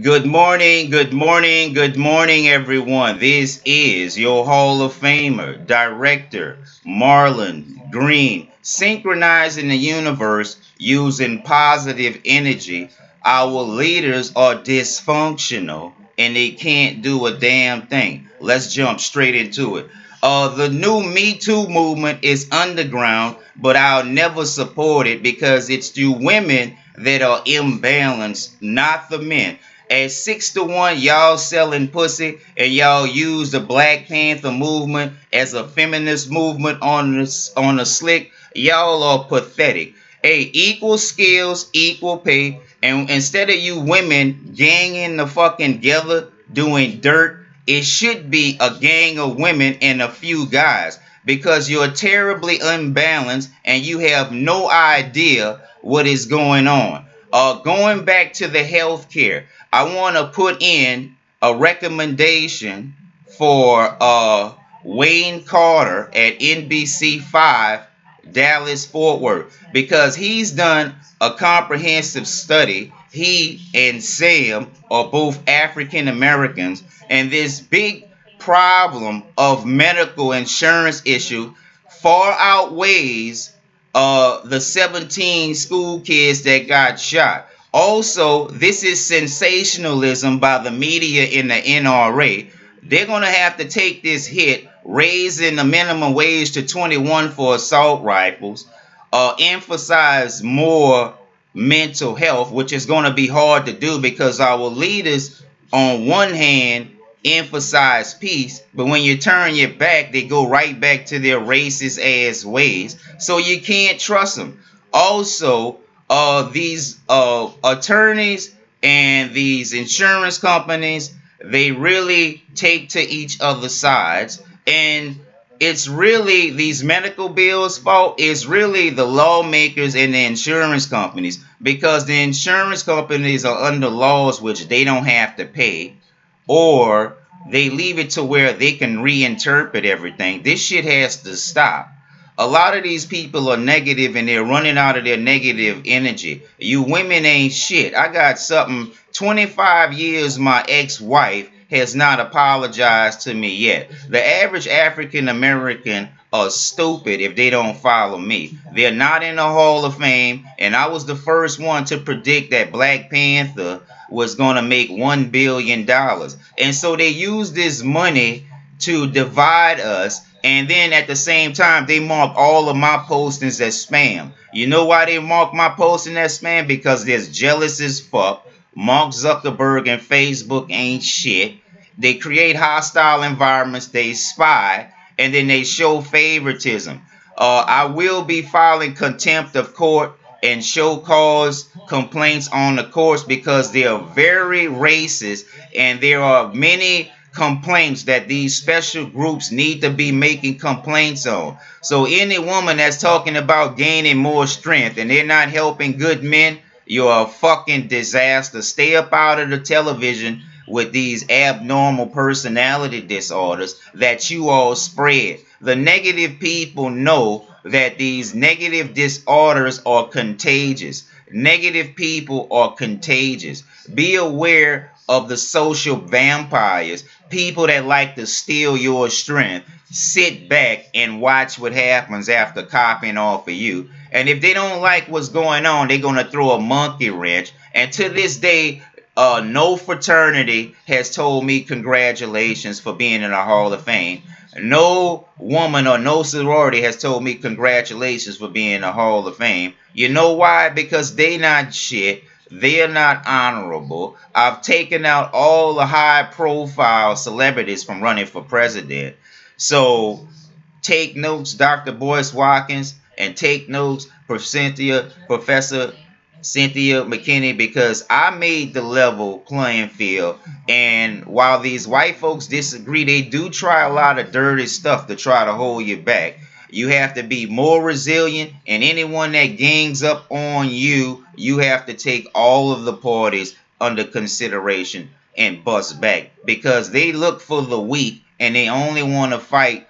Good morning, good morning, good morning, everyone. This is your Hall of Famer, Director Marlon Green, synchronizing the universe using positive energy. Our leaders are dysfunctional and they can't do a damn thing. Let's jump straight into it. The new Me Too movement is underground, but I'll never support it because it's the women that are imbalanced, not the men. At 6 to 1, y'all selling pussy, and y'all use the Black Panther movement as a feminist movement on the slick. Y'all are pathetic. Hey, equal skills, equal pay, and instead of you women ganging the fucking together doing dirt, it should be a gang of women and a few guys because you're terribly unbalanced and you have no idea what is going on. Going back to the healthcare, I want to put in a recommendation for Wayne Carter at NBC 5, Dallas Fort Worth, because he's done a comprehensive study. He and Sam are both African Americans, and this big problem of medical insurance issue far outweighs the 17 school kids that got shot. Also, this is sensationalism by the media in the NRA. They're going to have to take this hit, raising the minimum wage to 21 for assault rifles, emphasize more mental health, which is going to be hard to do because our leaders, on one hand, emphasize peace, but when you turn your back, they go right back to their racist ass ways. So you can't trust them. Also, these attorneys and these insurance companies, they really take to each other's sides, and it's really these medical bills' fault. It's really the lawmakers and the insurance companies because the insurance companies are under laws which they don't have to pay, or they leave it to where they can reinterpret everything. This shit has to stop. A lot of these people are negative and they're running out of their negative energy. You women ain't shit. I got something. 25 years my ex-wife has not apologized to me yet. The average African American are stupid if they don't follow me. They're not in the Hall of Fame, and I was the first one to predict that Black Panther was going to make $1 billion. And so they use this money to divide us, and then at the same time, they mark all of my postings as spam. You know why they mark my posting as spam? Because they're jealous as fuck. Mark Zuckerberg and Facebook ain't shit. They create hostile environments, they spy, and then they show favoritism. I will be filing contempt of court and show cause complaints on the courts because they are very racist, and there are many complaints that these special groups need to be making complaints on. So any woman that's talking about gaining more strength and they're not helping good men, you're a fucking disaster. Stay up out of the television with these abnormal personality disorders that you all spread. The negative people know that these negative disorders are contagious. Negative people are contagious. Be aware of the social vampires, people that like to steal your strength. Sit back and watch what happens after copying off of you. And if they don't like what's going on, they're going to throw a monkey wrench. And to this day, no fraternity has told me congratulations for being in the Hall of Fame. No woman or no sorority has told me congratulations for being in the Hall of Fame. You know why? Because they not shit. They're not honorable. I've taken out all the high-profile celebrities from running for president. So take notes, Dr. Boyce Watkins, and take notes, Professor Cynthia McKinney, because I made the level playing field. And while these white folks disagree, they do try a lot of dirty stuff to try to hold you back. You have to be more resilient, and anyone that gangs up on you, you have to take all of the parties under consideration and bust back because they look for the weak and they only want to fight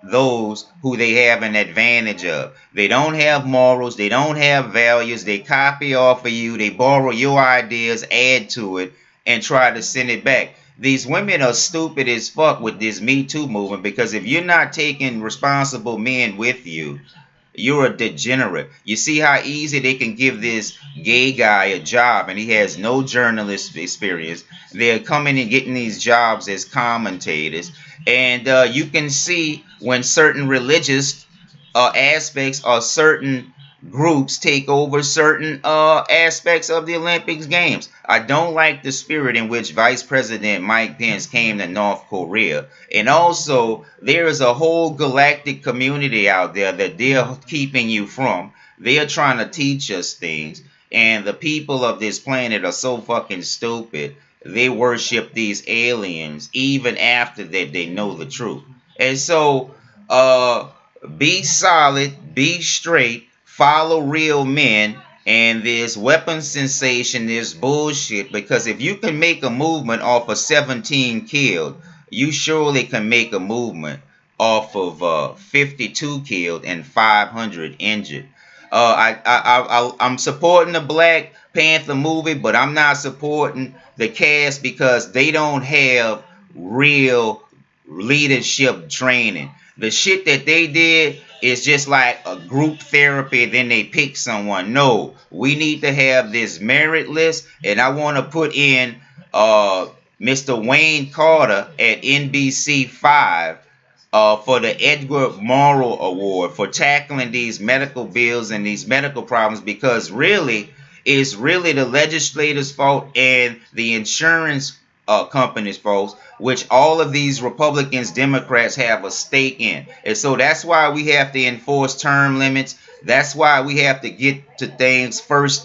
those who they have an advantage of. They don't have morals. They don't have values. They copy off of you. They borrow your ideas, add to it, and try to send it back. These women are stupid as fuck with this Me Too movement, because if you're not taking responsible men with you, you're a degenerate. You see how easy they can give this gay guy a job, and he has no journalist experience. They're coming and getting these jobs as commentators, and you can see when certain religious aspects or certain groups take over certain aspects of the Olympics games. I don't like the spirit in which Vice President Mike Pence came to North Korea. And also, there is a whole galactic community out there that they're keeping you from. They're trying to teach us things. And the people of this planet are so fucking stupid. They worship these aliens even after that they know the truth. And so, be solid, be straight, follow real men, and this weapon sensation is bullshit, because if you can make a movement off of 17 killed, you surely can make a movement off of 52 killed and 500 injured. I'm supporting the Black Panther movie, but I'm not supporting the cast because they don't have real leadership training. The shit that they did is just like a group therapy, then they pick someone. No, we need to have this merit list, and I want to put in Mr. Wayne Carter at NBC 5 for the Edward Murrow Award for tackling these medical bills and these medical problems, because really, it's really the legislators' fault and the insurance companies' fault, which all of these Republicans, Democrats have a stake in. And so that's why we have to enforce term limits. That's why we have to get to things first,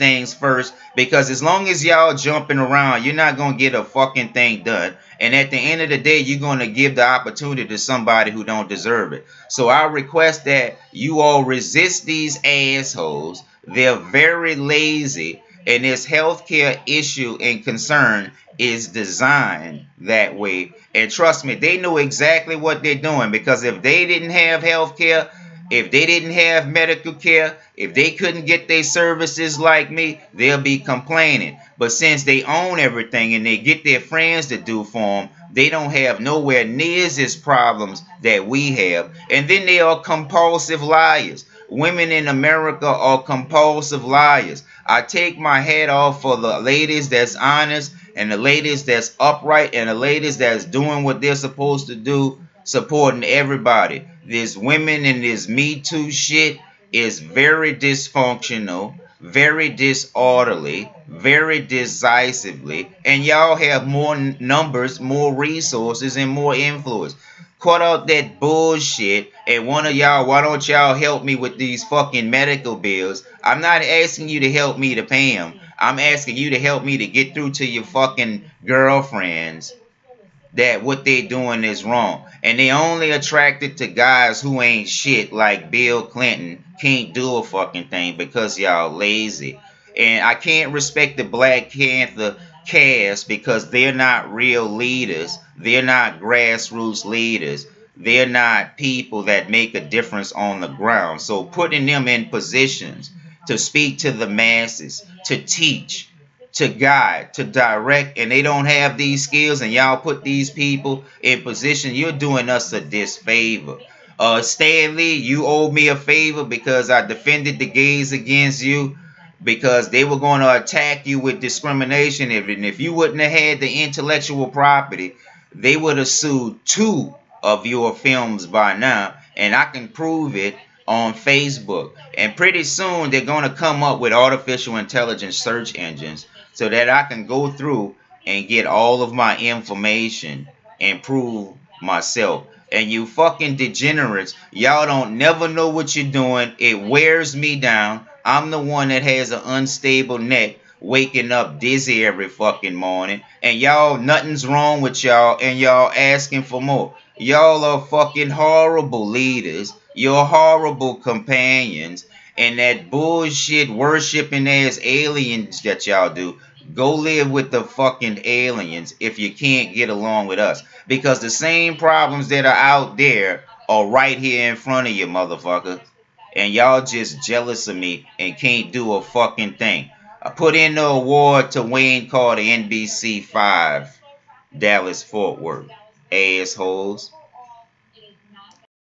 because as long as y'all jumping around, you're not going to get a fucking thing done. And at the end of the day, you're going to give the opportunity to somebody who don't deserve it. So I request that you all resist these assholes. They're very lazy, and this healthcare issue and concern is designed that way. And trust me, they know exactly what they're doing, because if they didn't have healthcare, if they didn't have medical care, if they couldn't get their services like me, they'll be complaining. But since they own everything and they get their friends to do for them, they don't have nowhere near as problems that we have. And then they are compulsive liars. Women in America are compulsive liars. I take my hat off for the ladies that's honest, and the ladies that's upright, and the ladies that's doing what they're supposed to do, supporting everybody. This women and this Me Too shit is very dysfunctional, very disorderly, very decisively, and y'all have more numbers, more resources, and more influence. Cut out that bullshit, and one of y'all, why don't y'all help me with these fucking medical bills? I'm not asking you to help me to pay them. I'm asking you to help me to get through to your fucking girlfriends that what they doing is wrong. And they only attracted to guys who ain't shit, like Bill Clinton. Can't do a fucking thing because y'all lazy. And I can't respect the Black Panther cast because they're not real leaders. They're not grassroots leaders. They're not people that make a difference on the ground. So putting them in positions to speak to the masses, to teach, to guide, to direct, and they don't have these skills, and y'all put these people in position, you're doing us a disfavor. Stan Lee, you owe me a favor because I defended the gays against you, because they were going to attack you with discrimination. And if you wouldn't have had the intellectual property, they would have sued 2 of your films by now, and I can prove it on Facebook. And pretty soon they're going to come up with artificial intelligence search engines so that I can go through and get all of my information and prove myself. And you fucking degenerates, y'all don't never know what you're doing. It wears me down. I'm the one that has an unstable neck, waking up dizzy every fucking morning. And y'all, nothing's wrong with y'all, and y'all asking for more. Y'all are fucking horrible leaders. You're horrible companions. And that bullshit worshiping ass aliens that y'all do, go live with the fucking aliens if you can't get along with us. Because the same problems that are out there are right here in front of you, motherfucker. And y'all just jealous of me and can't do a fucking thing. I put in the award to Wayne Carter NBC 5, Dallas Fort Worth. Assholes.